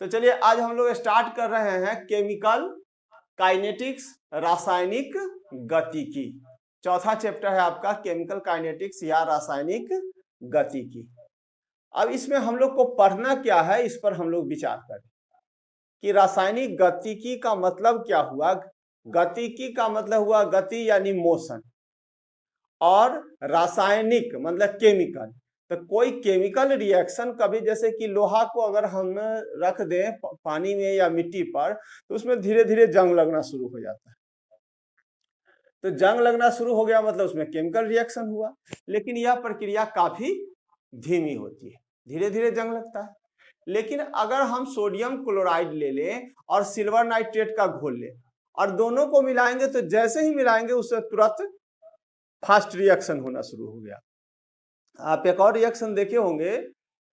तो चलिए आज हम लोग स्टार्ट कर रहे हैं केमिकल काइनेटिक्स, रासायनिक गतिकी। चौथा चैप्टर है आपका केमिकल काइनेटिक्स या रासायनिक गतिकी। अब इसमें हम लोग को पढ़ना क्या है, इस पर हम लोग विचार करें कि रासायनिक गतिकी का मतलब क्या हुआ। गतिकी का मतलब हुआ गति यानी मोशन, और रासायनिक मतलब केमिकल। तो कोई केमिकल रिएक्शन कभी, जैसे कि लोहा को अगर हम रख दें पानी में या मिट्टी पर, तो उसमें धीरे धीरे जंग लगना शुरू हो जाता है। तो जंग लगना शुरू हो गया मतलब उसमें केमिकल रिएक्शन हुआ। लेकिन यह प्रक्रिया काफी धीमी होती है, धीरे धीरे जंग लगता है। लेकिन अगर हम सोडियम क्लोराइड ले लें और सिल्वर नाइट्रेट का घोल लें और दोनों को मिलाएंगे, तो जैसे ही मिलाएंगे उससे तुरंत फास्ट रिएक्शन होना शुरू हो गया। आप एक और रिएक्शन देखे होंगे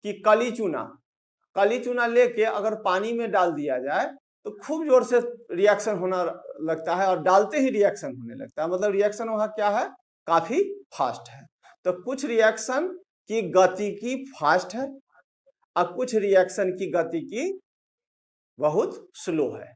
कि कली चूना लेके अगर पानी में डाल दिया जाए तो खूब जोर से रिएक्शन होना लगता है, और डालते ही रिएक्शन होने लगता है। मतलब रिएक्शन वहां क्या है, काफी फास्ट है। तो कुछ रिएक्शन की गतिकी फास्ट है और कुछ रिएक्शन की गतिकी बहुत स्लो है।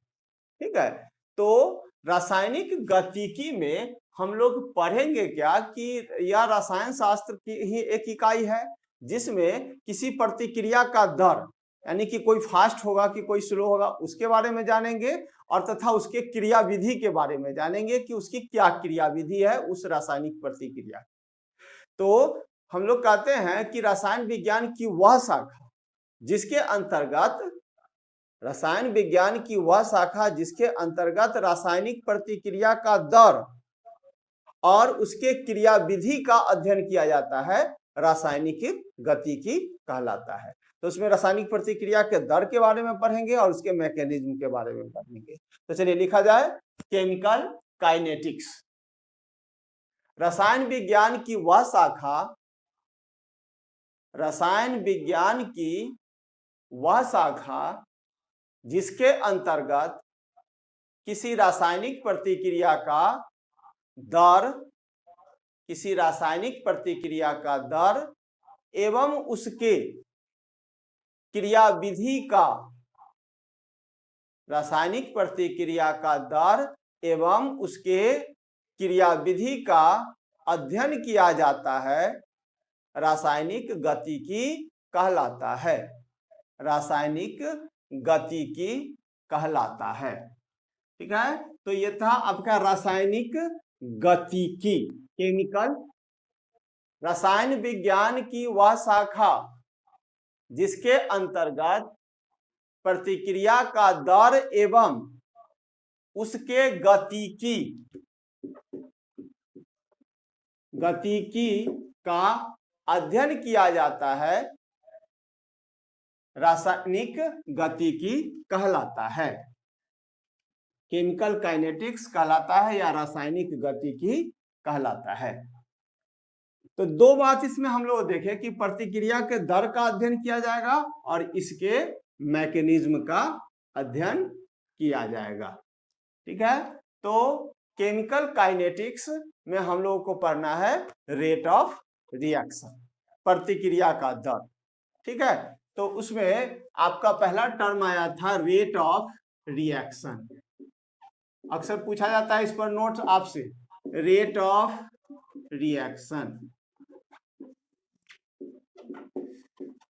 ठीक है। तो रासायनिक गतिकी में हम लोग पढ़ेंगे क्या कि यह रसायन शास्त्र की ही एक इकाई है जिसमें किसी प्रतिक्रिया का दर, यानी कि कोई फास्ट होगा कि कोई स्लो होगा, उसके बारे में जानेंगे, और तथा उसके क्रिया विधि के बारे में जानेंगे कि उसकी क्या क्रिया विधि है उस रासायनिक प्रतिक्रिया। तो हम लोग कहते हैं कि रसायन विज्ञान की वह शाखा जिसके अंतर्गत रसायन विज्ञान की वह शाखा जिसके अंतर्गत रासायनिक प्रतिक्रिया का दर और उसके क्रिया विधि का अध्ययन किया जाता है, रासायनिक गतिकी कहलाता है। तो उसमें रासायनिक प्रतिक्रिया के दर के बारे में पढ़ेंगे और उसके मैकेनिज्म के बारे में पढ़ेंगे। तो चलिए लिखा जाए केमिकल काइनेटिक्स। रसायन विज्ञान की वह शाखा, रसायन विज्ञान की वह शाखा जिसके अंतर्गत किसी रासायनिक प्रतिक्रिया का दर, किसी रासायनिक प्रतिक्रिया का दर एवं उसके क्रिया विधि का, रासायनिक प्रतिक्रिया का दर एवं उसके क्रिया विधि का अध्ययन किया जाता है, रासायनिक गतिकी कहलाता है। रासायनिक गतिकी कहलाता है। ठीक है। तो ये था आपका रासायनिक गतिकी, केमिकल। रसायन विज्ञान की वह शाखा जिसके अंतर्गत प्रतिक्रिया का दर एवं उसके गतिकी का अध्ययन किया जाता है, रासायनिक गतिकी कहलाता है। केमिकल काइनेटिक्स कहलाता है या रासायनिक गतिकी कहलाता है। तो दो बात इसमें हम लोग देखें कि प्रतिक्रिया के दर का अध्ययन किया जाएगा और इसके मैकेनिज्म का अध्ययन किया जाएगा। ठीक है। तो केमिकल काइनेटिक्स में हम लोगों को पढ़ना है रेट ऑफ रिएक्शन, प्रतिक्रिया का दर। ठीक है। तो उसमें आपका पहला टर्म आया था रेट ऑफ रिएक्शन। अक्सर पूछा जाता है इस पर नोट आपसे, रेट ऑफ रिएक्शन,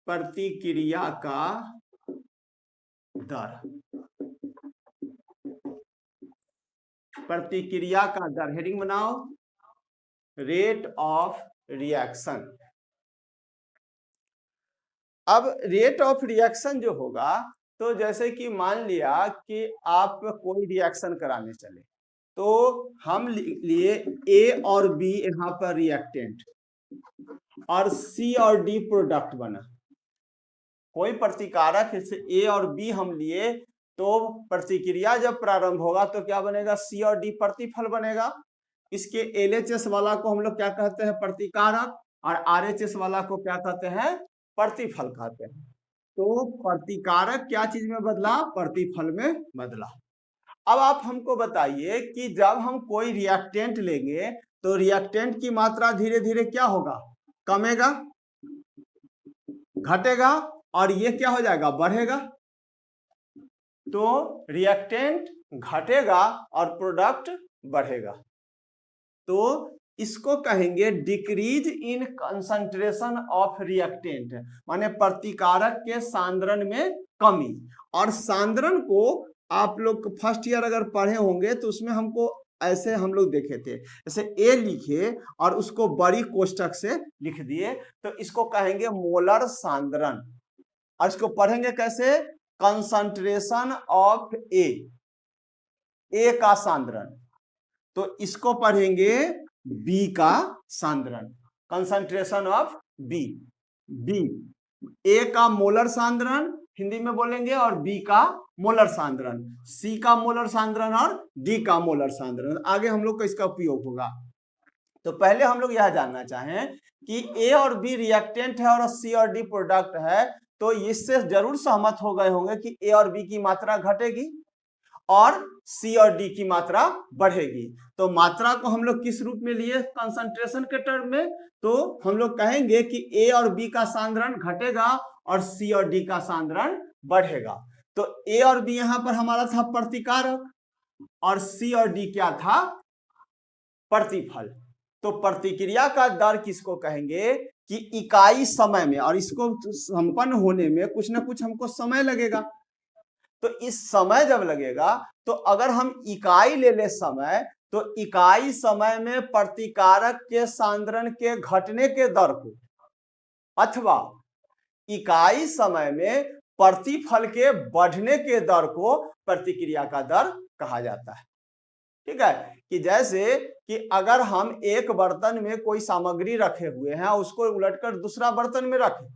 प्रतिक्रिया का दर, प्रतिक्रिया का दर। हेडिंग बनाओ, रेट ऑफ रिएक्शन। अब रेट ऑफ रिएक्शन जो होगा, तो जैसे कि मान लिया कि आप कोई रिएक्शन कराने चले, तो हम लिए ए और बी यहां पर रिएक्टेंट और सी और डी प्रोडक्ट बना। कोई प्रतिकारक जैसे ए और बी हम लिए, तो प्रतिक्रिया जब प्रारंभ होगा तो क्या बनेगा, सी और डी प्रतिफल बनेगा। इसके एलएचएस वाला को हम लोग क्या कहते हैं, प्रतिकारक, और आरएचएस वाला को क्या कहते हैं, प्रतिफल कहते हैं। तो प्रतिकारक क्या चीज में बदला, प्रतिफल में बदला। अब आप हमको बताइए कि जब हम कोई रिएक्टेंट लेंगे तो रिएक्टेंट की मात्रा धीरे धीरे क्या होगा, कमेगा, घटेगा, और ये क्या हो जाएगा, बढ़ेगा। तो रिएक्टेंट घटेगा और प्रोडक्ट बढ़ेगा। तो इसको कहेंगे decrease in concentration of reactant, माने प्रतिकारक के सांद्रण में कमी। और सांद्रण को आप लोग फर्स्ट ईयर अगर पढ़े होंगे तो उसमें हमको ऐसे हम लोग देखे थे, जैसे ए लिखे और उसको बड़ी कोष्टक से लिख दिए, तो इसको कहेंगे मोलर सांद्रण। और इसको पढ़ेंगे कैसे, कंसंट्रेशन ऑफ ए का सांद्रण। तो इसको पढ़ेंगे बी का सांद्रण, कंसंट्रेशन ऑफ बी। ए का मोलर सांद्रण हिंदी में बोलेंगे, और बी का मोलर सांद्रण, सी का मोलर सांद्रण और डी का मोलर सांद्रण। आगे हम लोग को इसका उपयोग होगा। तो पहले हम लोग यह जानना चाहें कि ए और बी रिएक्टेंट है और सी और डी प्रोडक्ट है, तो इससे जरूर सहमत हो गए होंगे कि ए और बी की मात्रा घटेगी और सी और डी की मात्रा बढ़ेगी। तो मात्रा को हम लोग किस रूप में लिए, कंसंट्रेशन के टर्म में। तो हम लोग कहेंगे कि ए और बी का सांद्रण घटेगा और सी और डी का सांद्रण बढ़ेगा। तो ए और बी यहां पर हमारा था प्रतिकारक और सी और डी क्या था, प्रतिफल। तो प्रतिक्रिया का दर किसको कहेंगे कि इकाई समय में, और इसको संपन्न होने में कुछ ना कुछ हमको समय लगेगा। तो इस समय जब लगेगा तो अगर हम इकाई ले ले समय, तो इकाई समय में प्रतिकारक के सांद्रण के घटने के दर को, अथवा इकाई समय में प्रतिफल के बढ़ने के दर को प्रतिक्रिया का दर कहा जाता है। ठीक है, कि जैसे कि अगर हम एक बर्तन में कोई सामग्री रखे हुए हैं, उसको उलटकर दूसरा बर्तन में रखें,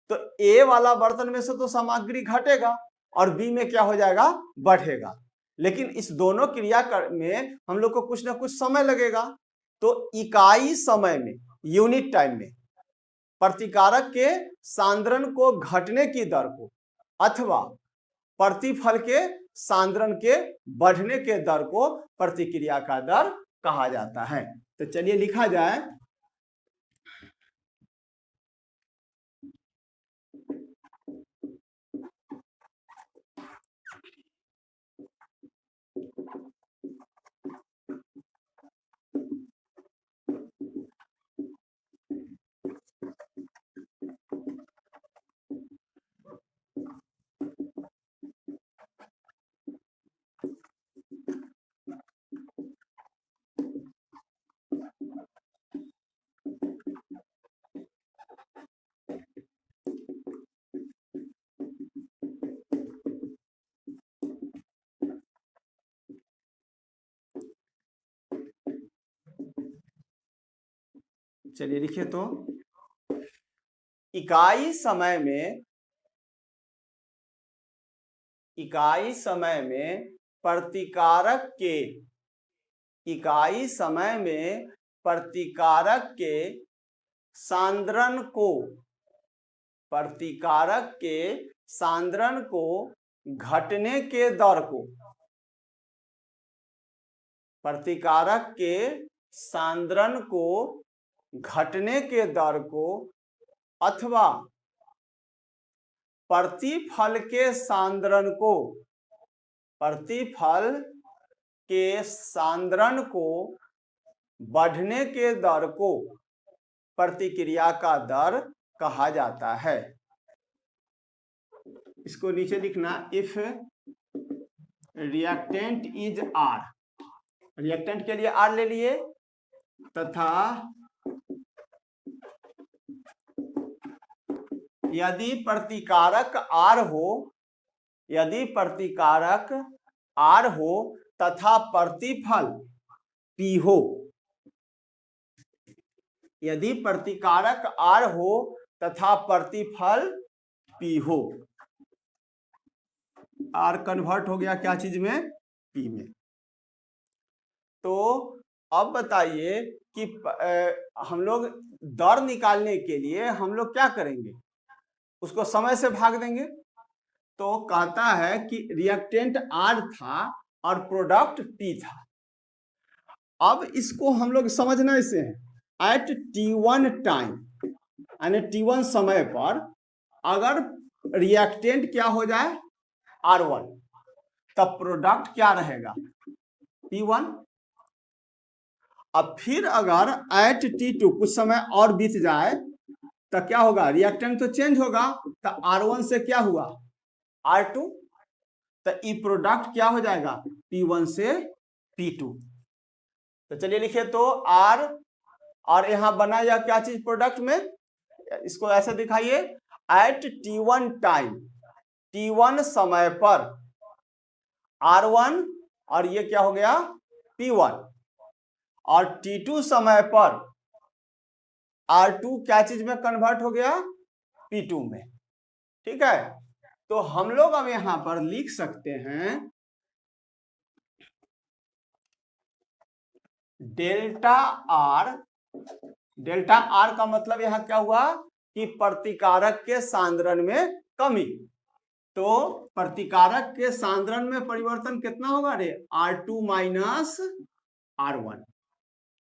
तो ए वाला बर्तन में से तो सामग्री घटेगा और बी में क्या हो जाएगा, बढ़ेगा। लेकिन इस दोनों क्रिया में हम लोग को कुछ ना कुछ समय लगेगा। तो इकाई समय में, यूनिट टाइम में, प्रतिकारक के सांद्रण को घटने की दर को अथवा प्रतिफल के सांद्रण के बढ़ने के दर को प्रतिक्रिया का दर कहा जाता है। तो चलिए लिखा जाए, चलिए लिखिए, तो इकाई समय में प्रतिकारक के, इकाई समय में प्रतिकारक के सांद्रण को, प्रतिकारक के सांद्रण को घटने के दर को, प्रतिकारक के सांद्रण को घटने के दर को अथवा प्रतिफल के सांद्रण को, प्रतिफल के सांद्रण को बढ़ने के दर को प्रतिक्रिया का दर कहा जाता है। इसको नीचे लिखना, if reactant is R, reactant के लिए आर ले लिए, तथा यदि प्रतिकारक आर हो, यदि प्रतिकारक आर हो तथा प्रतिफल पी हो, यदि प्रतिकारक आर हो तथा प्रतिफल P पी हो, आर कन्वर्ट हो गया क्या चीज में, पी में। तो अब बताइए कि हम लोग दर निकालने के लिए हम लोग क्या करेंगे, उसको समय से भाग देंगे। तो कहता है कि रिएक्टेंट आर था और प्रोडक्ट पी था। अब इसको हम लोग समझना इसे है, एट T1 टाइम यानी T1 समय पर अगर रिएक्टेंट क्या हो जाए R1, तब प्रोडक्ट क्या रहेगा P1। अब फिर अगर एट T2 कुछ समय और बीत जाए तो क्या होगा, रिएक्टेंट तो चेंज होगा, तो R1 से क्या हुआ R2, तो ई प्रोडक्ट क्या हो जाएगा P1 से P2। तो चलिए लिखिए, तो R और यहां बना या क्या चीज प्रोडक्ट में, इसको ऐसे दिखाइए, एट T1 टाइम, T1 समय पर R1 और ये क्या हो गया P1, और T2 समय पर R2 क्या चीज में कन्वर्ट हो गया P2 में। ठीक है, तो हम लोग अब यहां पर लिख सकते हैं डेल्टा आर। डेल्टा आर का मतलब यहां क्या हुआ कि प्रतिकारक के सांद्रण में कमी। तो प्रतिकारक के सांद्रण में परिवर्तन कितना होगा रे, R2 माइनस R1।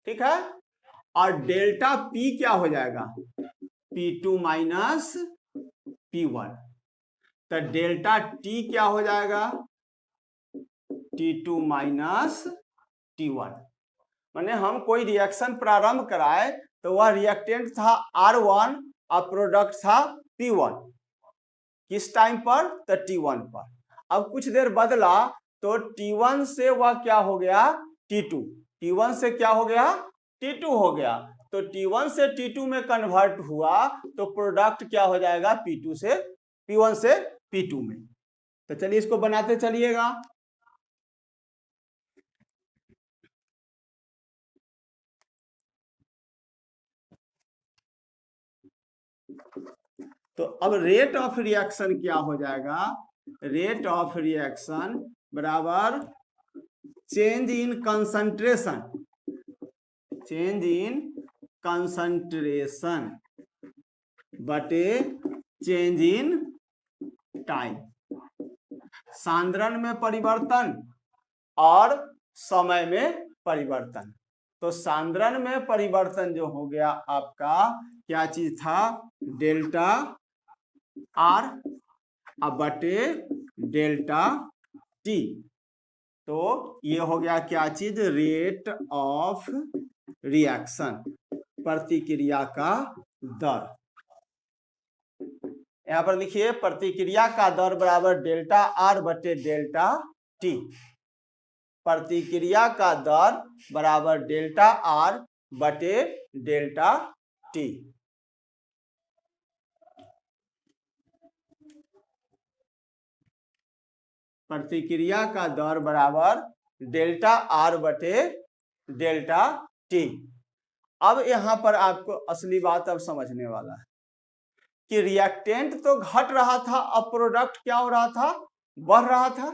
ठीक है, और डेल्टा P क्या हो जाएगा P2 माइनस P1। तो डेल्टा T क्या हो जाएगा T2 माइनस T1। माने हम कोई रिएक्शन प्रारंभ कराए तो वह रिएक्टेंट था R1 और प्रोडक्ट था P1, किस टाइम पर, तो T1 पर। अब कुछ देर बदला तो T1 से वह क्या हो गया T2, T1 से क्या हो गया T2 हो गया। तो T1 से T2 में कन्वर्ट हुआ तो प्रोडक्ट क्या हो जाएगा P1 से P2 में। तो चलिए इसको बनाते चलिएगा। तो अब रेट ऑफ रिएक्शन क्या हो जाएगा, रेट ऑफ रिएक्शन बराबर change in concentration, change in concentration बटे चेंज इन टाइम। सांद्रण में परिवर्तन और समय में परिवर्तन। तो सांद्रण में परिवर्तन जो हो गया आपका क्या चीज था, डेल्टा आर अब बटे डेल्टा टी। तो ये हो गया क्या चीज, रेट ऑफ रिएक्शन, प्रतिक्रिया का दर। यहां पर लिखिए प्रतिक्रिया का दर बराबर डेल्टा आर बटे डेल्टा टी। प्रतिक्रिया का दर बराबर डेल्टा आर बटे डेल्टा टी। प्रतिक्रिया का दर बराबर डेल्टा आर बटे डेल्टा टी। अब यहां पर आपको असली बात अब समझने वाला है कि रिएक्टेंट तो घट रहा था, अब प्रोडक्ट क्या हो रहा था, बढ़ रहा था।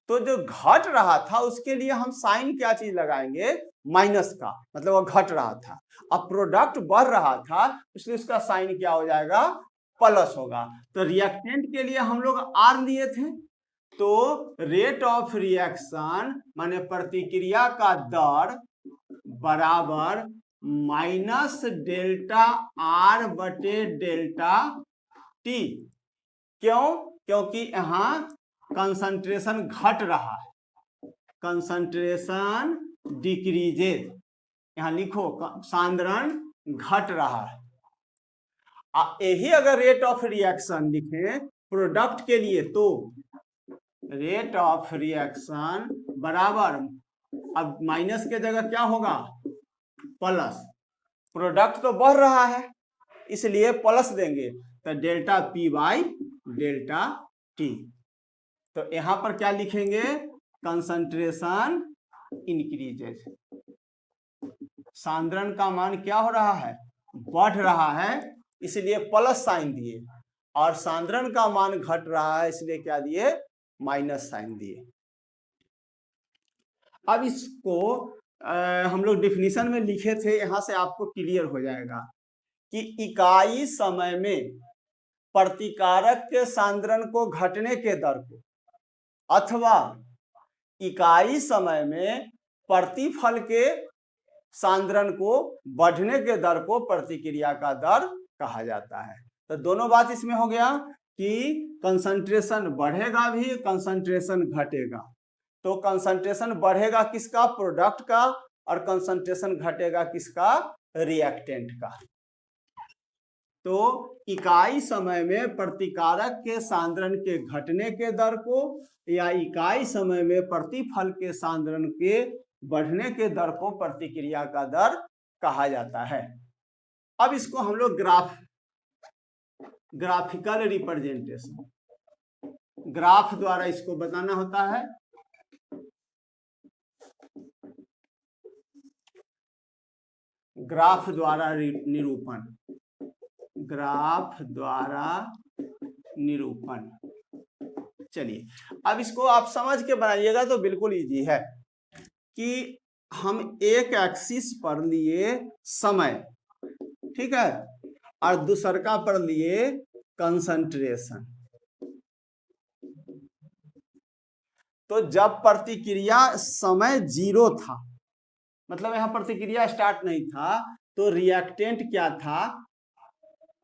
तो जो घट रहा था उसके लिए हम साइन क्या चीज लगाएंगे, माइनस का, मतलब वो घट रहा था। अब प्रोडक्ट बढ़ रहा था इसलिए उसका साइन क्या हो जाएगा, प्लस होगा। तो रिएक्टेंट के लिए हम लोग आर लिए थे, तो रेट ऑफ रिएक्शन माने प्रतिक्रिया का दर बराबर माइनस डेल्टा आर बटे डेल्टा टी। क्यों, क्योंकि यहां कंसंट्रेशन घट रहा है, कंसंट्रेशन डिक्रीजेज, यहां लिखो सांद्रण घट रहा है। यही अगर रेट ऑफ रिएक्शन लिखे प्रोडक्ट के लिए तो रेट ऑफ रिएक्शन बराबर, अब माइनस के जगह क्या होगा प्लस, प्रोडक्ट तो बढ़ रहा है इसलिए प्लस देंगे, तो delta P by delta T. तो यहां पर क्या लिखेंगे, कंसंट्रेशन इंक्रीजेज, सांद्रण का मान क्या हो रहा है, बढ़ रहा है, इसलिए प्लस साइन दिए। और सांद्रण का मान घट रहा है, इसलिए क्या दिए, माइनस साइन दिए। अब इसको हम लोग डिफिनीशन में लिखे थे, यहां से आपको क्लियर हो जाएगा कि इकाई समय में प्रतिकारक के सांद्रण को घटने के दर को अथवा इकाई समय में प्रतिफल के सांद्रण को बढ़ने के दर को प्रतिक्रिया का दर कहा जाता है। तो दोनों बात इसमें हो गया कि कंसंट्रेशन बढ़ेगा भी, कंसंट्रेशन घटेगा। तो कंसंट्रेशन बढ़ेगा किसका, प्रोडक्ट का, और कंसंट्रेशन घटेगा किसका, रिएक्टेंट का। तो इकाई समय में प्रतिकारक के सांद्रण के घटने के दर को या इकाई समय में प्रतिफल के सांद्रण के बढ़ने के दर को प्रतिक्रिया का दर कहा जाता है। अब इसको हम लोग ग्राफिकल रिप्रेजेंटेशन, ग्राफ द्वारा इसको बताना होता है। ग्राफ द्वारा निरूपण, ग्राफ द्वारा निरूपण। चलिए अब इसको आप समझ के बनाइएगा तो बिल्कुल इजी है कि हम एक एक्सिस पर लिए समय, ठीक है, और दूसरका पर लिए कंसंट्रेशन। तो जब प्रतिक्रिया समय 0 था, मतलब यहां प्रतिक्रिया स्टार्ट नहीं था, तो रिएक्टेंट क्या था,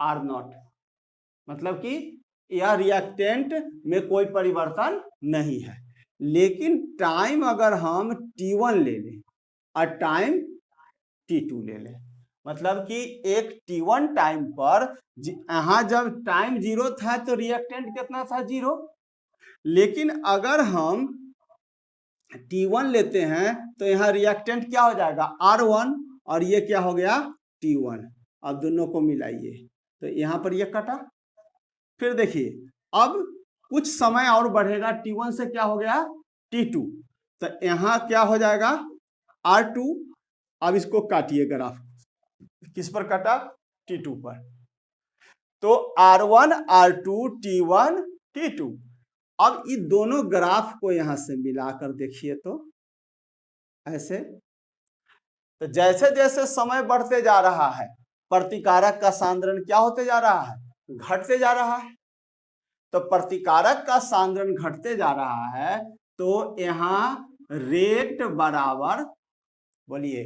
R0, मतलब कि यह रिएक्टेंट में कोई परिवर्तन नहीं है। लेकिन टाइम अगर हम T1 ले लें और टाइम T2 ले लें, मतलब कि एक T1 टाइम पर, यहां जब टाइम 0 था तो रिएक्टेंट कितना था, 0। लेकिन अगर हम T1 लेते हैं तो यहाँ रिएक्टेंट क्या हो जाएगा, R1, और ये क्या हो गया, T1। अब दोनों को मिलाइए तो यहाँ पर ये कटा। फिर देखिए अब कुछ समय और बढ़ेगा, T1 से क्या हो गया, T2, तो यहाँ क्या हो जाएगा, R2। अब इसको काटिए ग्राफ, किस पर काटा, T2 पर। तो R1 R2 T1 T2। अब ये दोनों ग्राफ को यहां से मिलाकर देखिए तो ऐसे, तो जैसे जैसे समय बढ़ते जा रहा है प्रतिकारक का सांद्रण क्या होते जा रहा है, घटते जा रहा है। तो प्रतिकारक का सांद्रण घटते जा रहा है, तो यहाँ रेट बराबर, बोलिए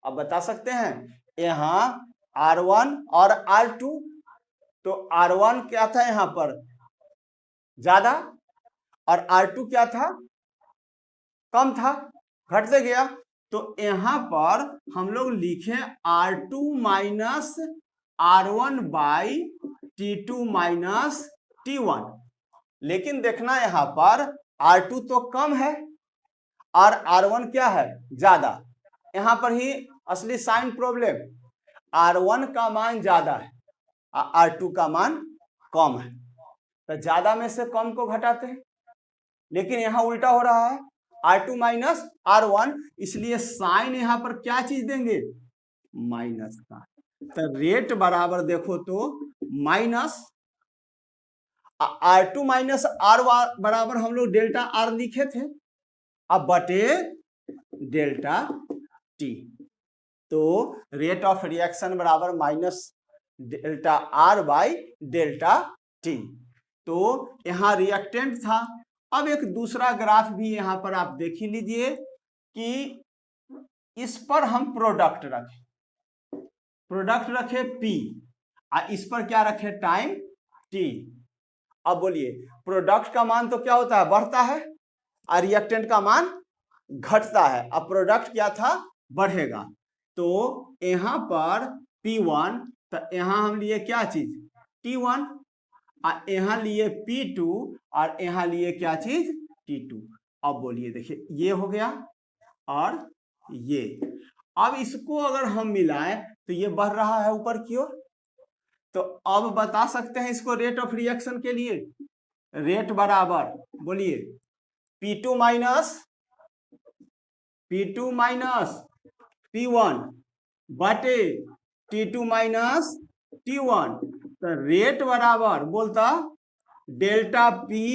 अब बता सकते हैं, यहाँ R1 और R2, तो R1 क्या था यहाँ पर, ज्यादा, और R2 क्या था, कम था, घटते गया। तो यहां पर हम लोग लिखे R2 minus R1 by T2 minus T1। लेकिन देखना यहां पर R2 तो कम है और R1 क्या है, ज्यादा। यहां पर ही असली साइन प्रॉब्लम, R1 का मान ज्यादा है और R2 का मान कम है, तो ज्यादा में से कम को घटाते हैं। लेकिन यहां उल्टा हो रहा है, R2 माइनस R1, इसलिए साइन यहां पर क्या चीज देंगे, माइनस का। तो रेट बराबर देखो तो माइनस R2 माइनस R बराबर हम लोग डेल्टा R लिखे थे, अब बटे डेल्टा T। तो रेट ऑफ रिएक्शन बराबर minus delta R by delta T। तो यहां रिएक्टेंट था। अब एक दूसरा ग्राफ भी यहां पर आप देख ही लीजिए कि इस पर हम प्रोडक्ट रखे P, और इस पर क्या रखे, टाइम T। अब बोलिए प्रोडक्ट का मान तो क्या होता है, बढ़ता है, और रिएक्टेंट का मान घटता है। अब प्रोडक्ट क्या था, बढ़ेगा। तो यहां पर P1, तो यहां हम लिए क्या चीज, T1, और यहां लिए P2, और यहां लिए क्या चीज, T2। अब बोलिए देखिए ये हो गया और ये। अब इसको अगर हम मिलाएं तो ये बढ़ रहा है ऊपर की ओर। तो अब बता सकते हैं इसको रेट ऑफ रिएक्शन के लिए, रेट बराबर, बोलिए P2 माइनस P1 बटे T2 माइनस T1। तो रेट बराबर बोलता डेल्टा पी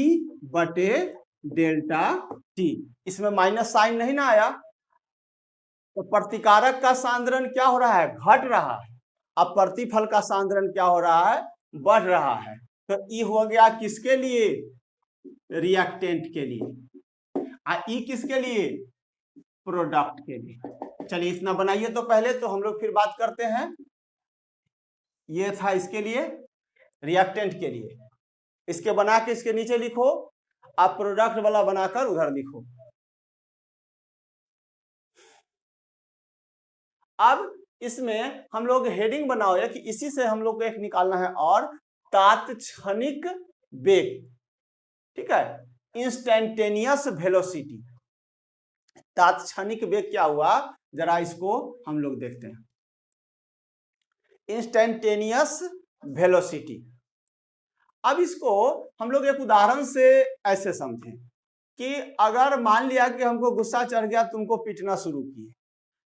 बटे डेल्टा टी। इसमें माइनस साइन नहीं ना आया, तो प्रतिकारक का सांद्रण क्या हो रहा है, घट रहा है। अब प्रतिफल का सांद्रण क्या हो रहा है, बढ़ रहा है। तो ई हो गया किसके लिए, रिएक्टेंट के लिए। ई किसके लिए, प्रोडक्ट के लिए। चलिए इतना बनाइए तो पहले, तो हम लोग फिर बात करते हैं। ये था इसके लिए, रिएक्टेंट के लिए। इसके बना के इसके नीचे लिखो, आप प्रोडक्ट वाला बनाकर उधर लिखो। अब इसमें हम लोग हेडिंग बनाओ कि इसी से हम लोग को एक निकालना है, और तात्क्षणिक वेग, ठीक है, इंस्टेंटेनियस वेलोसिटी। तात्क्षणिक वेग क्या हुआ, जरा इसको हम लोग देखते हैं। इंस्टेंटेनियस वेलोसिटी, अब इसको हम लोग एक उदाहरण से ऐसे समझें कि अगर मान लिया कि हमको गुस्सा चढ़ गया, तुमको पीटना शुरू किए,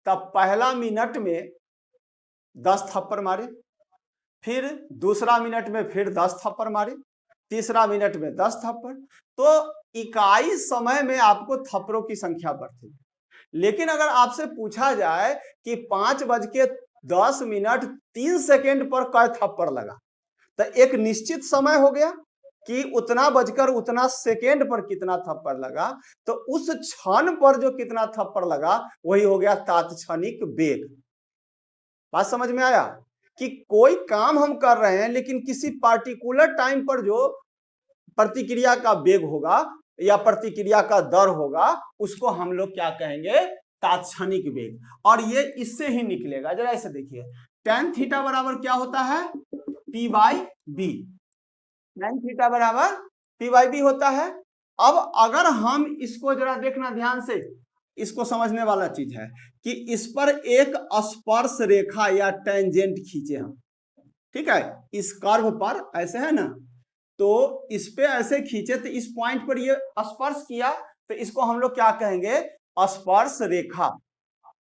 तब पहला मिनट में 10 थप्पड़ मारे, फिर दूसरा मिनट में फिर 10 थप्पड़ मारे, तीसरा मिनट में 10 थप्पड़, तो इकाई समय में आपको थप्पड़ों की संख्या बढ़ती। लेकिन अगर आपसे पूछा जाए कि 5:10:03 पर कै थप्पड़ लगा, तो एक निश्चित समय हो गया कि उतना बजकर उतना सेकेंड पर कितना थप्पड़ लगा, तो उस क्षण पर जो कितना थप्पड़ लगा वही हो गया तात्क्षणिक वेग। बात समझ में आया कि कोई काम हम कर रहे हैं, लेकिन किसी पार्टिकुलर टाइम पर जो प्रतिक्रिया का वेग होगा या प्रतिक्रिया का दर होगा, उसको हम लोग क्या कहेंगे, तात्क्षणिक वेग। और ये इससे ही निकलेगा, जरा इसे देखिए। tan थीटा बराबर क्या होता है, P/B। tan थीटा बराबर P/B होता है। अब अगर हम इसको जरा देखना ध्यान से, इसको समझने वाला चीज है कि इस पर एक स्पर्श रेखा या टेंजेंट खींचे हम, ठीक है, इस कर्व पर ऐसे है ना, तो इस पे ऐसे खींचे, तो इस पॉइंट पर ये स्पर्श किया, तो इसको हम लोग क्या कहेंगे, स्पर्श रेखा,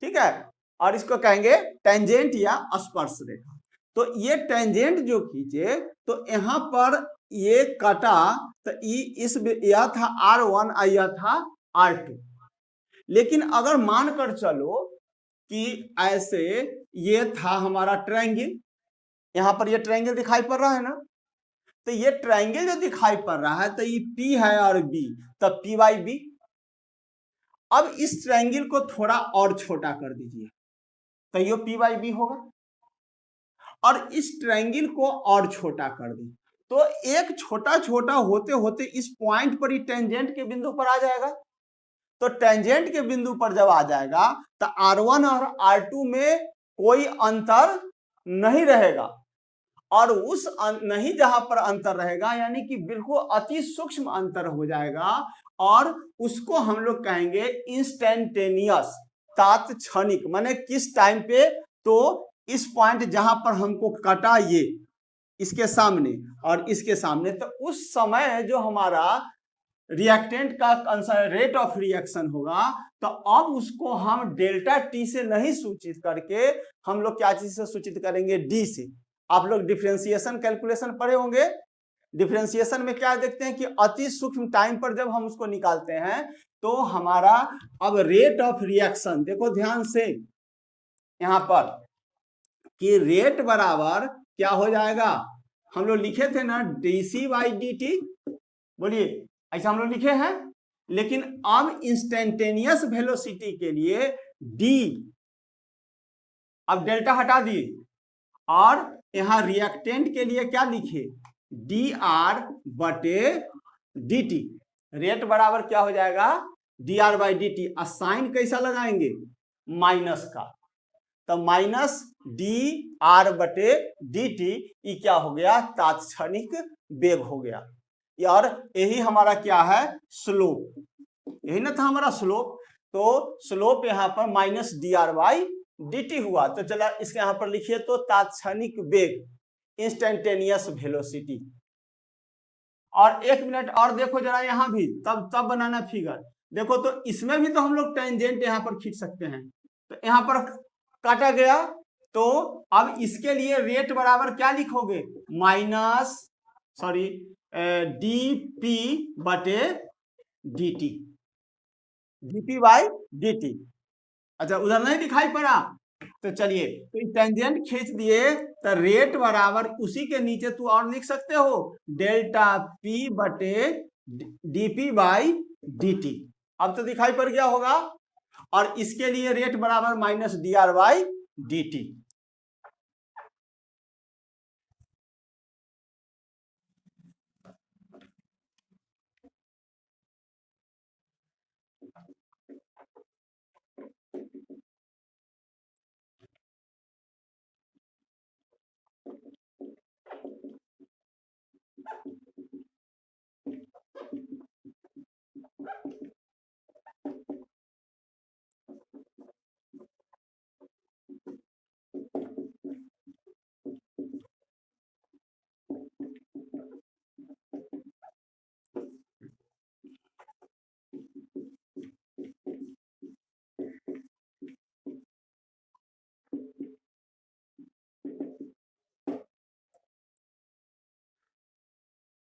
ठीक है, और इसको कहेंगे टेंजेंट या स्पर्श रेखा। तो ये टेंजेंट जो खींचे, तो यहां पर ये कटा, तो यह था R1 और यह था R2। लेकिन अगर मानकर चलो कि ऐसे ये था हमारा ट्रायंगल, यहां पर ये ट्रायंगल दिखाई पड़ रहा है ना, तो ये ट्रायंगल जो दिखाई पड़ रहा है, तो ये P है और B, तब P/B। अब इस ट्रायंगल को थोड़ा और छोटा कर दीजिए, तो ये P/B होगा, और इस ट्रायंगल को और छोटा कर दी, तो एक छोटा छोटा होते होते इस पॉइंट पर ही टेंजेंट के बिंदु पर आ जाएगा। तो टेंजेंट के बिंदु पर जब आ जाएगा, तो R1 और R2 में कोई अंतर नहीं रहेगा, और उस नहीं जहां पर अंतर रहेगा, यानी कि बिल्कुल अति सूक्ष्म अंतर हो जाएगा, और उसको हम लोग कहेंगे इंस्टेंटेनियस, तात्क्षणिक। माने किस टाइम पे, तो इस पॉइंट जहां पर हमको कटा, ये इसके सामने और इसके सामने, तो उस समय जो हमारा रिएक्टेंट का रेट ऑफ रिएक्शन होगा, तो अब उसको हम डेल्टा टी से नहीं सूचित करके हम लोग क्या चीज से सूचित करेंगे, डी से। आप लोग डिफरेंशिएशन कैलकुलेशन पढ़े होंगे। डिफरेंशिएशन में क्या देखते हैं कि अति सूक्ष्म टाइम पर जब हम उसको निकालते हैं, तो हमारा अब रेट ऑफ रिएक्शन देखो ध्यान से यहां पर, कि रेट बराबर क्या हो जाएगा, हम लोग लिखे थे ना dc/dt, बोलिए ऐसा हम लोग लिखे हैं। लेकिन अब इंस्टेंटेनियस वेलोसिटी के लिए d, अब डेल्टा हटा दिए, और यहां रिएक्टेंट के लिए क्या लिखे, dr/dt। रेट बराबर क्या हो जाएगा, dr/dt। साइन कैसा लगाएंगे, माइनस का, तो माइनस dr/dt, ये क्या हो गया, तात्क्षणिक वेग हो गया। और यही हमारा क्या है, स्लोप, यही ना था हमारा स्लोप। तो स्लोप यहाँ पर माइनस dr/dt हुआ। तो चला इसके यहाँ पर लिखिए, तो तात्क्षणिक वेग, इंस्टेंटेनियस वेलोसिटी। और एक मिनट और देखो जरा, यहाँ भी तब बनाना फिगर। देखो तो इसमें भी तो हम लोग टेंजेंट यहाँ पर खींच सकते हैं। तो यहाँ पर काटा गया, तो अब इसके लिए रेट बराबर क्या लिखोगे, माइनस सॉरी डी पी बटे D T, DP by D. अच्छा उधर नहीं दिखाई पड़ा, तो चलिए तो टेंजेंट खींच दिए, तो रेट बराबर उसी के नीचे तू और लिख सकते हो, डेल्टा पी बटे डीपी बाई डी। अब तो दिखाई पड़ गया होगा। और इसके लिए रेट बराबर minus D R by D T.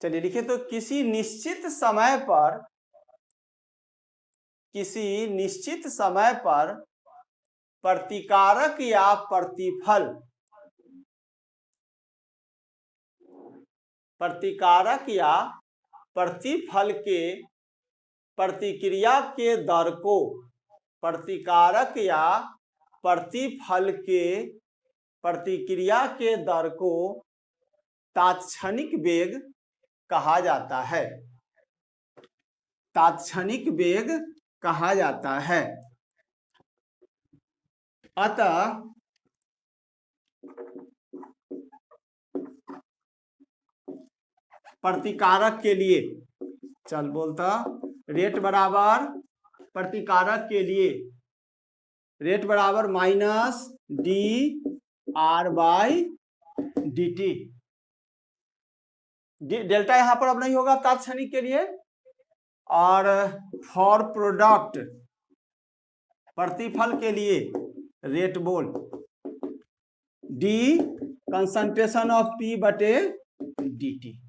चलिए लिखिए, तो किसी निश्चित समय पर प्रतिकारक या प्रतिफल प्रतिकारक या प्रतिफल के प्रतिक्रिया के दर को प्रतिकारक या प्रतिफल के प्रतिक्रिया के दर को तात्क्षणिक वेग कहा जाता है। तात्क्षणिक वेग कहा जाता है। अतः प्रतिकारक के लिए चल बोलता रेट बराबर प्रतिकारक के लिए रेट बराबर minus D R by D T. Delta यहां पर अब नहीं होगा तात्क्षणिक के लिए। और फॉर प्रोडक्ट प्रतिफल के लिए रेट बोल डी कंसंट्रेशन ऑफ पी बटे डी टी।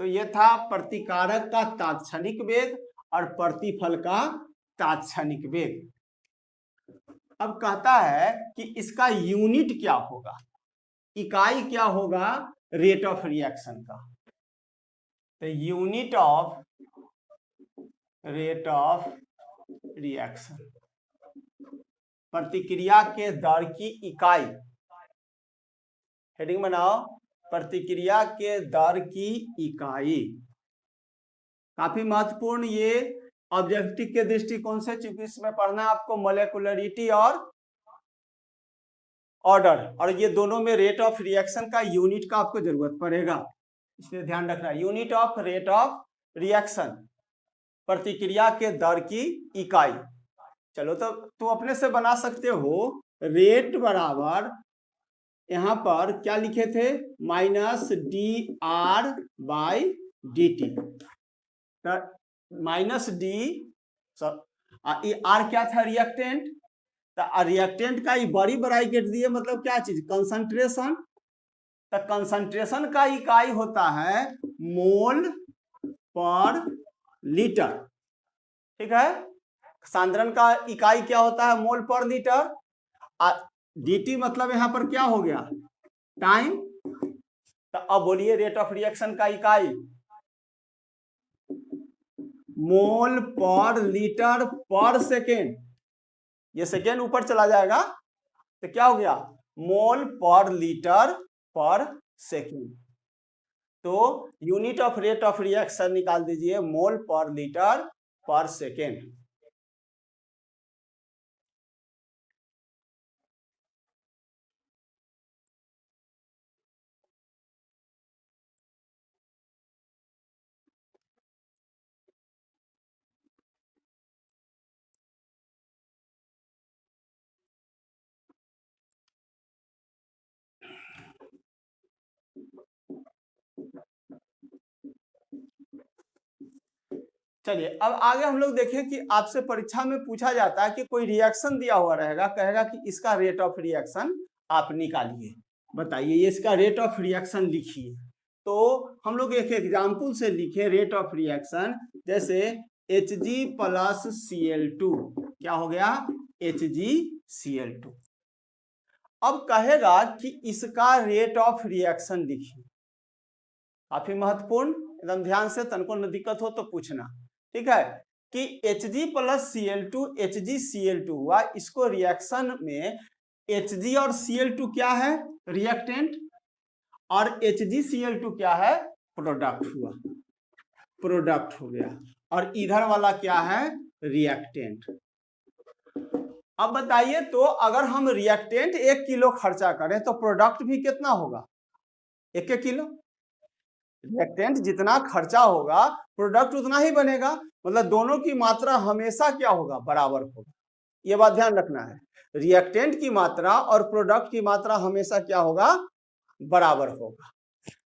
तो यह था प्रतिकारक का तात्क्षणिक वेग और प्रतिफल का तात्क्षणिक वेग। अब कहता है कि इसका यूनिट क्या होगा, इकाई क्या होगा रेट ऑफ रिएक्शन का। तो unit of rate of reaction, प्रतिक्रिया के दर की इकाई, हेडिंग बनाओ, प्रतिक्रिया के दर की इकाई। काफी महत्वपूर्ण ये ऑब्जेक्टिव के दृष्टिकोण से, चूंकि इसमें पढ़ना है आपको मोलेकुलरिटी और ऑर्डर, और ये दोनों में रेट ऑफ रिएक्शन का यूनिट का आपको जरूरत पड़ेगा, इसलिए ध्यान रखना। Unit of rate of reaction, प्रतिक्रिया के दर की इकाई। चलो तो तुम अपने से बना सकते हो, रेट बराबर यहां पर क्या लिखे थे, minus D R by D T. Minus D R क्या था, रिएक्टेंट। तो रिएक्टेंट का बड़ी ब्रैकेट दिए, मतलब क्या चीज, कंसंट्रेशन। तो कंसंट्रेशन का इकाई होता है मोल पर लीटर, ठीक है। सांद्रण का इकाई क्या होता है, मोल पर लीटर। dt मतलब यहां पर क्या हो गया, टाइम। तो अब बोलिए रेट ऑफ रिएक्शन का इकाई, मोल पर लीटर पर सेकेंड। ये सेकेंड ऊपर चला जाएगा तो क्या हो गया, मोल पर लीटर पर सेकेंड। तो unit of rate of reaction निकाल दीजिए, मोल पर लीटर पर सेकेंड। चलिए अब आगे हम लोग देखें कि आपसे परीक्षा में पूछा जाता है कि कोई रिएक्शन दिया हुआ रहेगा, कहेगा कि इसका रेट ऑफ रिएक्शन आप निकालिए, बताइए ये इसका रेट ऑफ रिएक्शन लिखिए। तो हम लोग एक एग्जाम्पल से लिखे रेट ऑफ रिएक्शन, जैसे Hg प्लस Cl2, क्या हो गया HgCl2। अब कहेगा कि इसका रेट ऑफ रिएक्शन लिखिए, काफी महत्वपूर्ण, एकदम ध्यान से, तनको न दिक्कत हो तो पूछना, ठीक है। कि Hg प्लस Cl2 HgCl2 हुआ, इसको रिएक्शन में Hg और Cl2 क्या है रिएक्टेंट, और HgCl2 क्या है प्रोडक्ट हुआ, प्रोडक्ट हो गया, और इधर वाला क्या है रिएक्टेंट। अब बताइए तो अगर हम रिएक्टेंट 1 किलो खर्चा करें तो प्रोडक्ट भी कितना होगा 1 किलो। रिएक्टेंट जितना खर्चा होगा प्रोडक्ट उतना ही बनेगा, मतलब दोनों की मात्रा हमेशा क्या होगा बराबर होगा, ये बात ध्यान रखना है। रिएक्टेंट की मात्रा और प्रोडक्ट की मात्रा हमेशा क्या होगा बराबर होगा।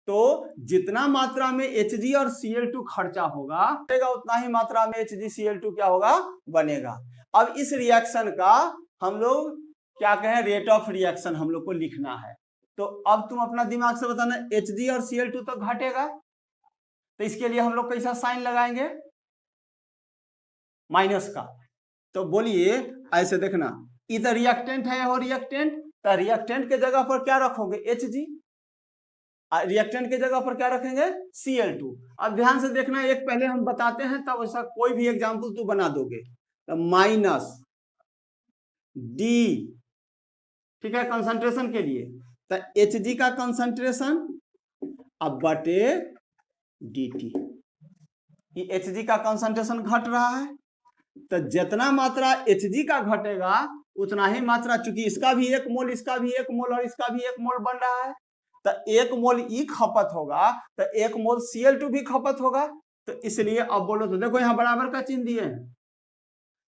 तो जितना मात्रा में Hg और Cl2 खर्चा होगा उतना ही मात्रा में HgCl2 क्या होगा बनेगा। अब इस रिएक्शन का हम लोग क्या कहें रेट ऑफ रिएक्शन हम लोग को लिखना है। तो अब तुम अपना दिमाग से बताना Hg और Cl2 तो घटेगा, तो इसके लिए हम लोग कैसा साइन लगाएंगे माइनस का। तो बोलिए ऐसे देखना, इधर रिएक्टेंट है और रिएक्टेंट, तो रिएक्टेंट के जगह पर क्या रखोगे Hg, रिएक्टेंट के जगह पर क्या रखेंगे Cl2। अब ध्यान से देखना, एक पहले हम बताते हैं तब ऐसा कोई भी एग्जांपल तू बना दोगे। तो माइनस डी, ठीक है कंसंट्रेशन के लिए, तो Hg का कंसंट्रेशन अब बटे dt, ये Hg का कंसंट्रेशन घट रहा है, तो जितना मात्रा Hg का घटेगा उतना ही मात्रा, चूंकि इसका भी 1 मोल इसका भी 1 मोल और इसका भी 1 मोल बन रहा है, तो 1 मोल E खपत होगा तो 1 मोल Cl2 भी खपत होगा। तो इसलिए अब बोलो तो देखो यहाँ बराबर का चिन्ह दिए हैं,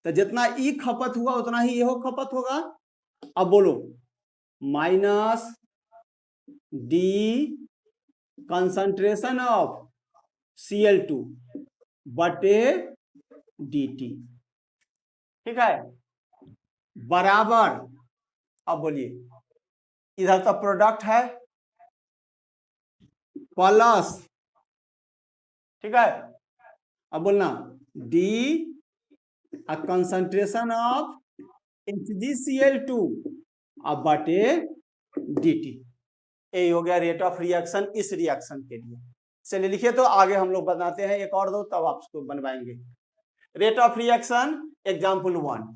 तो जितना E खपत हुआ उतना ही यह खपत होगा। अब बोलो minus D concentration of Cl2 बटे dt, ठीक है बराबर। अब बोलिए इधर तो प्रोडक्ट है प्लस, ठीक है, अब बोलना डी कंसंट्रेशन ऑफ HgCl2 अब बटे dt, यही हो गया रेट ऑफ रिएक्शन इस रिएक्शन के लिए। चलिए लिखिए, तो आगे हम लोग बनाते हैं एक और दो तब आप उसको बनवाएंगे। रेट ऑफ रिएक्शन एग्जाम्पल 1,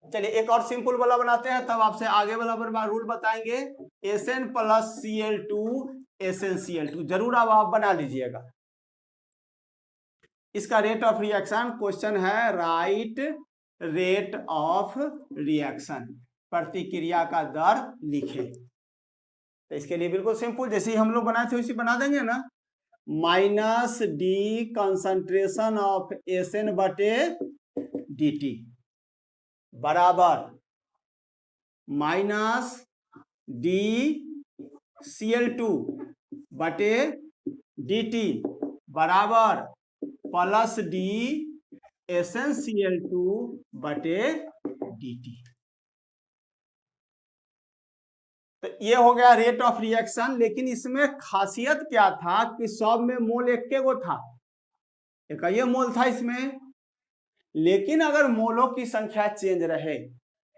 चलिए एक और सिंपल वाला बनाते हैं तब आपसे आगे वाला रूल बताएंगे। Sn प्लस Cl2 SnCl2 जरूर अब आप बना लीजिएगा। इसका रेट ऑफ रिएक्शन क्वेश्चन है राइट रेट ऑफ रिएक्शन, प्रतिक्रिया का दर लिखे। तो इसके लिए बिल्कुल सिंपल जैसे ही हम लोग बनाए थे वैसे बना देंगे ना, minus D concentration of Sn बटे dt बराबर माइनस डी Cl2 बटे dt बराबर प्लस डी SnCl2 बटे dt। तो ये हो गया रेट ऑफ रिएक्शन। लेकिन इसमें खासियत क्या था कि सब में मोल एक के गो था, एक ये मोल था इसमें। लेकिन अगर मोलों की संख्या चेंज रहे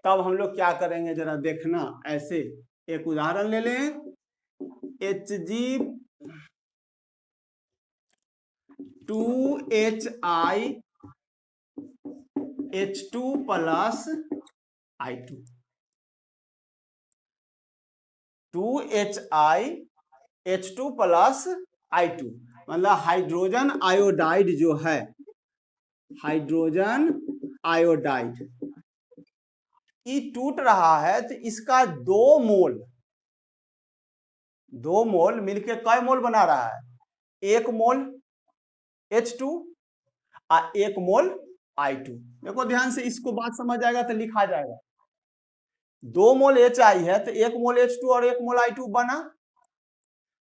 तब हम लोग क्या करेंगे जरा देखना। ऐसे एक उदाहरण ले लें, Hg2HI H2 plus I2, 2HI H2 plus I2 मतलब हाइड्रोजन आयोडाइड जो है, हाइड्रोजन आयोडाइड ये टूट रहा है, तो इसका 2 मोल मिलके कै मोल बना रहा है, 1 मोल H2 और 1 मोल I2। देखो ध्यान से, इसको बात समझ आएगा तो लिखा जाएगा। 2 मोल HI है तो 1 मोल H2 और 1 मोल I2 बना।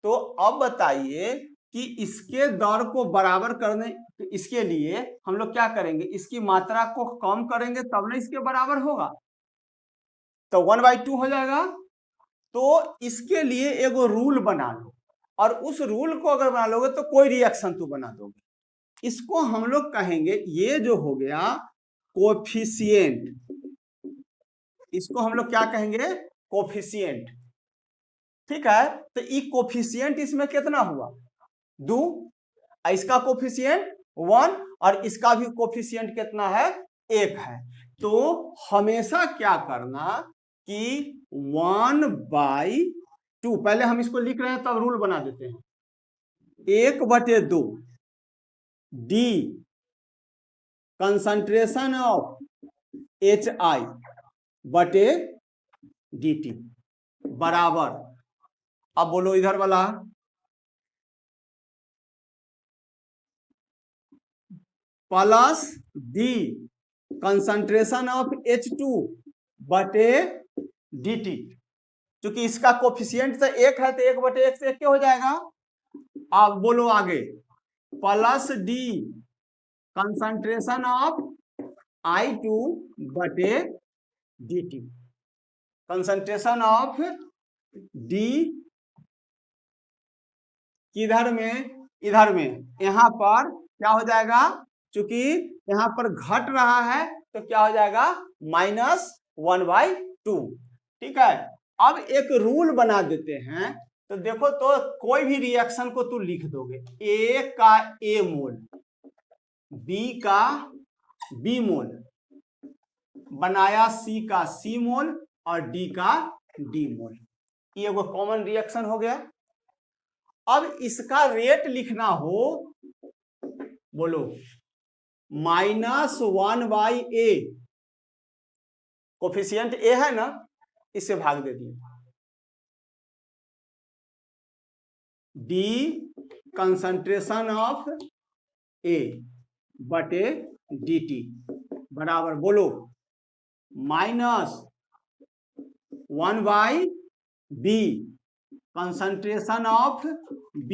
तो अब बताइए कि इसके दर को बराबर करने, तो इसके लिए हम लोग क्या करेंगे, इसकी मात्रा को कम करेंगे तब ना इसके बराबर होगा, तो 1/2 हो जाएगा। तो इसके लिए एगो रूल बना लो, और उस रूल को अगर बना लोगे तो कोई रिएक्शन तो बना दोगे। इसको हम लोग कहेंगे, ये जो हो गया कोफिशिएंट, इसको हम लोग क्या कहेंगे, कोफिशिएंट। ठीक है, तो ये कोफिशिएंट इसमें कितना हुआ, 2, इसका कोफिशिएंट 1 और इसका भी कोफिशिएंट कितना है, 1 है। तो हमेशा क्या करना कि 1/2, पहले हम इसको लिख रहे हैं तब रूल बना देते हैं, 1/2 डी कंसंट्रेशन ऑफ HI बटे DT बराबर, अब बोलो इधर वाला, plus D concentration of H2 बटे DT। क्योंकि इसका कोफिशिएंट तो 1 है तो 1/1 से 1 हो जाएगा। अब बोलो आगे, plus D concentration of I2 बटे DT, कंसंट्रेशन ऑफ डी किधर में, इधर में, यहां पर क्या हो जाएगा, क्योंकि यहां पर घट रहा है तो क्या हो जाएगा, -1/2। ठीक है, अब एक रूल बना देते हैं, तो देखो तो कोई भी रिएक्शन को तू लिख दोगे, ए का A मोल, बी का B मोल, बनाया C का C मोल और D का D मोल, ये वो कॉमन रिएक्शन हो गया। अब इसका रेट लिखना हो, बोलो -1/A, कोफिशिएंट A है ना, इससे भाग दे दिए, डी कंसंट्रेशन ऑफ A बटे DT बराबर, बोलो -1/B कंसंट्रेशन ऑफ B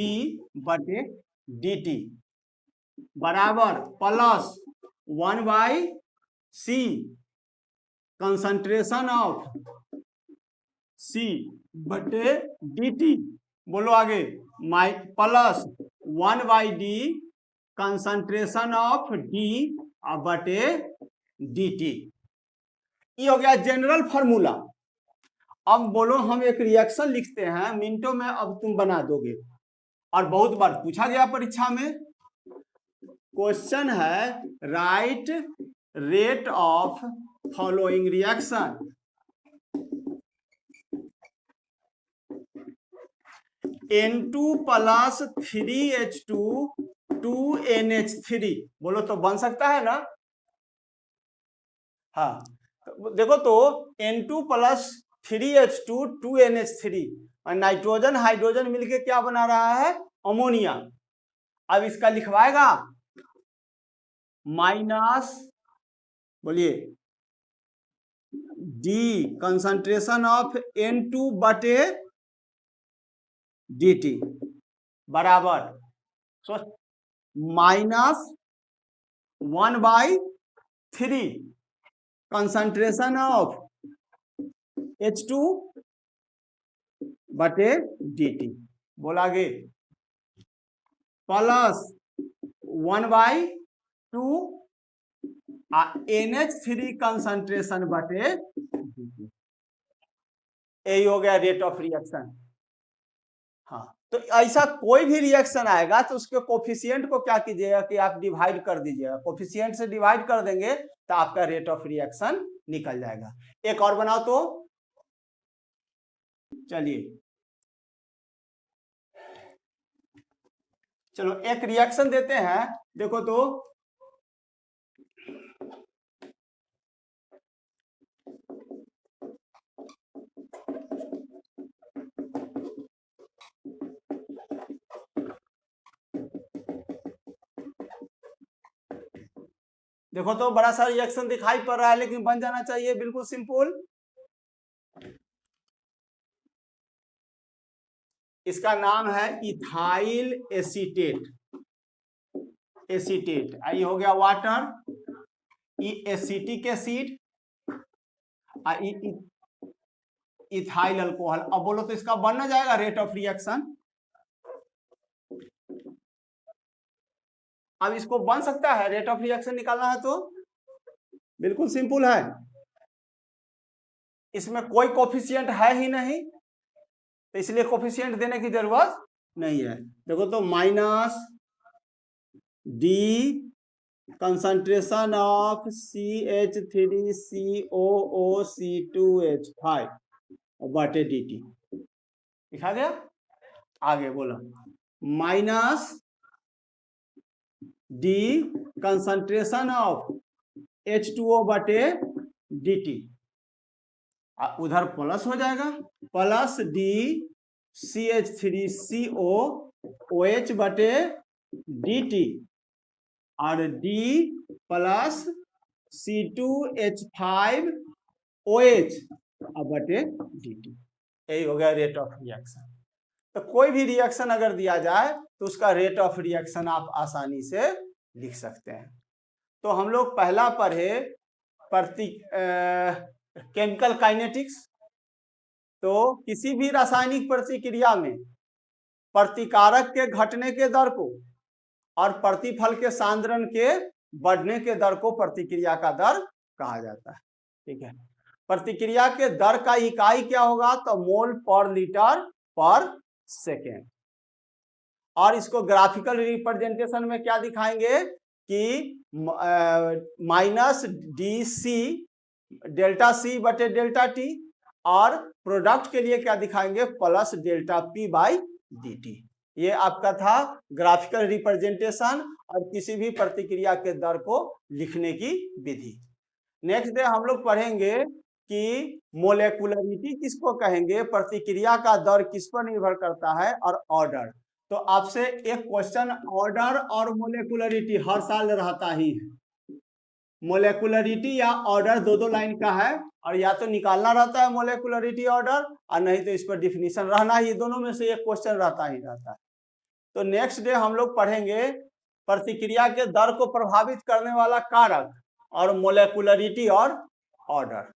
बटे DT बराबर plus 1/C concentration of C बटे DT, बोलो आगे, plus 1/D concentration of D बटे DT। ये हो गया जनरल फॉर्मूला। अब बोलो हम एक रिएक्शन लिखते हैं, मिनटों में अब तुम बना दोगे, और बहुत बार पूछा गया परीक्षा में। क्वेश्चन है, right rate of following reaction, N2 + 3H2 2NH3, बोलो तो बन सकता है ना। हाँ, देखो तो N2 + 3H2 2NH3 और नाइट्रोजन हाइड्रोजन मिलके क्या बना रहा है, अमोनिया। अब इसका लिखवाएगा माइनस, बोलिए डी कंसंट्रेशन ऑफ N2 बटे DT बराबर -1/3 कंसंट्रेशन ऑफ H2 बटे DT, बोला गे, प्लस 1/2 NH3 कंसंट्रेशन बटे DT, यही हो गया रेट ऑफ रिएक्शन। हाँ, तो ऐसा कोई भी रिएक्शन आएगा तो उसके कोफिशिएंट को क्या कीजिएगा कि आप डिवाइड कर दीजिएगा, कोफिशिएंट से डिवाइड कर देंगे तो आपका रेट ऑफ रिएक्शन निकल जाएगा। एक और बनाओ तो, चलिए चलो एक रिएक्शन देते हैं, देखो तो देखो तो बड़ा सा रिएक्शन दिखाई पड़ रहा है, लेकिन बन जाना चाहिए बिल्कुल सिंपल। इसका नाम है इथाइल एसीटेट। एसीटेट, आई हो गया वाटर, ई एसिटिक एसिड, इथाइल अल्कोहल। अब बोलो तो इसका बन ना जाएगा रेट ऑफ रिएक्शन। अब इसको बन सकता है, रेट ऑफ रिएक्शन निकालना है तो बिल्कुल सिंपल है, इसमें कोई कोफिशिएंट है ही नहीं, तो इसलिए कोफिशिएंट देने की जरूरत नहीं है। देखो तो minus D concentration of CH3COOC2H5 बटे dt लिखा गया। आगे बोला minus D concentration of H2O बटे dt, उधर प्लस हो जाएगा, प्लस डी CH3COOH बटे dt और D प्लस C2H5OH बटे dt, यही हो गया रेट ऑफ रिएक्शन। तो कोई भी रिएक्शन अगर दिया जाए तो उसका रेट ऑफ रिएक्शन आप आसानी से लिख सकते हैं। तो हम लोग पहला पढ़े केमिकल काइनेटिक्स। तो किसी भी रासायनिक प्रतिक्रिया में प्रतिकारक के घटने के दर को और प्रतिफल के सांद्रण के बढ़ने के दर को प्रतिक्रिया का दर कहा जाता है। ठीक है, प्रतिक्रिया के दर का इकाई क्या होगा, तो मोल पर लीटर पर सेकेंड। और इसको ग्राफिकल रिप्रेजेंटेशन में क्या दिखाएंगे कि minus D C delta C बटे डेल्टा टी, और प्रोडक्ट के लिए क्या दिखाएंगे, plus delta P by D T. ये आपका था ग्राफिकल रिप्रेजेंटेशन और किसी भी प्रतिक्रिया के दर को लिखने की विधि। नेक्स्ट डे हम लोग पढ़ेंगे कि मोलेकुलरिटी किसको कहेंगे, प्रतिक्रिया का दर किस पर निर्भर करता है, और ऑर्डर। तो आपसे एक क्वेश्चन ऑर्डर और मोलेकुलरिटी हर साल रहता ही है। मोलेकुलरिटी या ऑर्डर दो लाइन का है, और या तो निकालना रहता है मोलेकुलरिटी ऑर्डर, और नहीं तो इस पर डिफिनीशन रहना ही, दोनों में से एक क्वेश्चन रहता ही रहता है। तो नेक्स्ट डे हम लोग पढ़ेंगे प्रतिक्रिया के दर को प्रभावित करने वाला कारक और मोलेकुलरिटी और ऑर्डर।